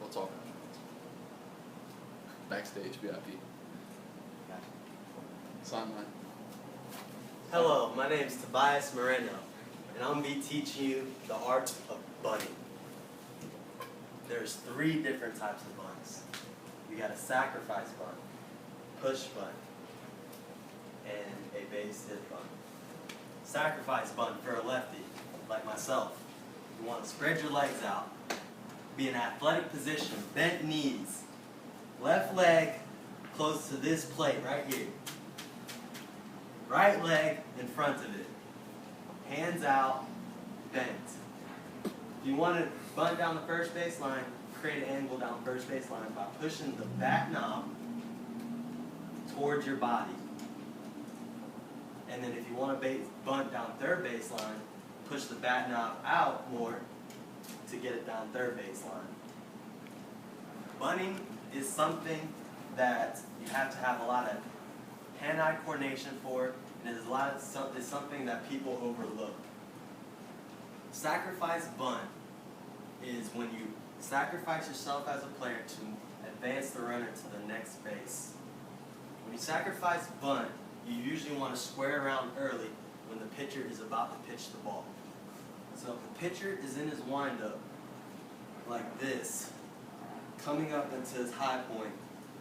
it's all backstage VIP. Sign line. Hello, my name is Tobias Moreno, and I'm going to be teaching you the art of bunting. There's 3 different types of bunts. You got a sacrifice bunt, push bunt, and a base hit bunt. Sacrifice bunt for a lefty, like myself. You want to spread your legs out, be in athletic position, bent knees, left leg close to this plate right here. Right leg in front of it. Hands out, bent. If you want to bunt down the first baseline, create an angle down first baseline by pushing the bat knob towards your body. And then if you want to bunt down third baseline, push the bat knob out more to get it down third baseline. Bunting is something that you have to have a lot of hand-eye coordination for, and it's something that people overlook. Sacrifice bunt is when you sacrifice yourself as a player to advance the runner to the next base. When you sacrifice bunt, you usually want to square around early when the pitcher is about to pitch the ball. So if the pitcher is in his windup like this, coming up into his high point,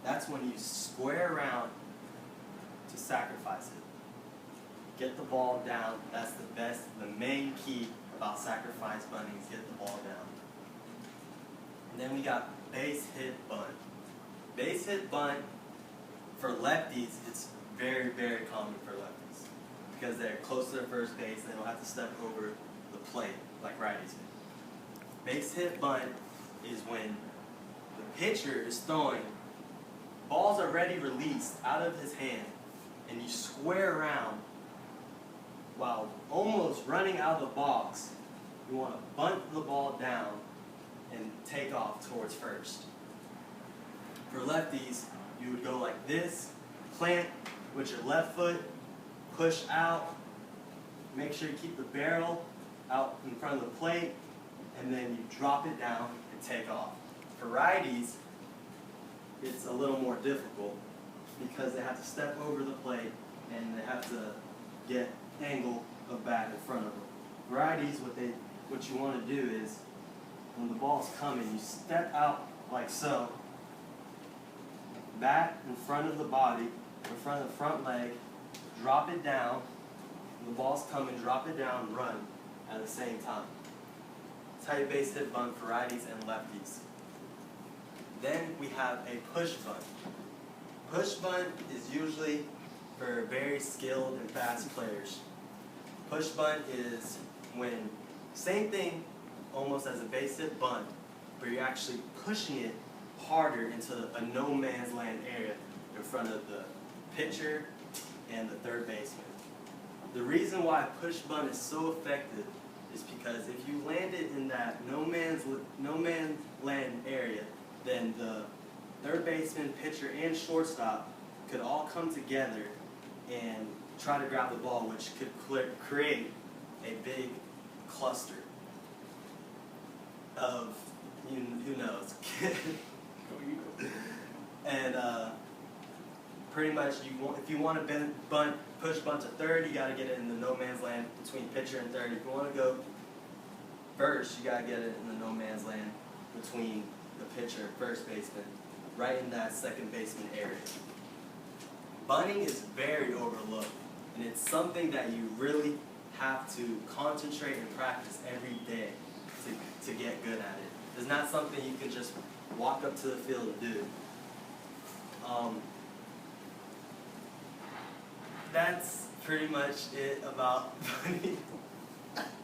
that's when you square around to sacrifice it. Get the ball down. That's the main key about sacrifice bunting is get the ball down. And then we got base hit bunt. Base hit bunt for lefties, it's very, very common for lefties because they're close to their first base and they don't have to step over the plate like righties do. Base hit bunt is when the pitcher is throwing, ball's already released out of his hand, and you square around while almost running out of the box. You want to bunt the ball down and take off towards first. For lefties, you would go like this, plant with your left foot, push out, make sure you keep the barrel out in front of the plate, and then you drop it down and take off. For righties, it's a little more difficult because they have to step over the plate and they have to get angle of bat in front of them. Righties, what you want to do is when the ball's coming, you step out like so, bat in front of the body, in front of the front leg, drop it down. When the ball's coming, drop it down, run at the same time. That's how you base hit bunt for righties and lefties. Then we have a push bunt. Push bunt is usually for very skilled and fast players. Push bunt is when, same thing almost as a base hit bunt, but you're actually pushing it harder into a no man's land area in front of the pitcher and the third baseman. The reason why push bunt is so effective is because if you land it in that no man's land area, then the third baseman, pitcher, and shortstop could all come together and try to grab the ball, which could create a big cluster of, who knows. And pretty much, if you want to push bunt to third, you got to get it in the no man's land between pitcher and third. If you want to go first, you got to get it in the no man's land between the pitcher and first baseman, right in that second baseman area. Bunting is very overlooked, and it's something that you really have to concentrate and practice every day to get good at it. It's not something you can just walk up to the field and do. That's pretty much it about bunting.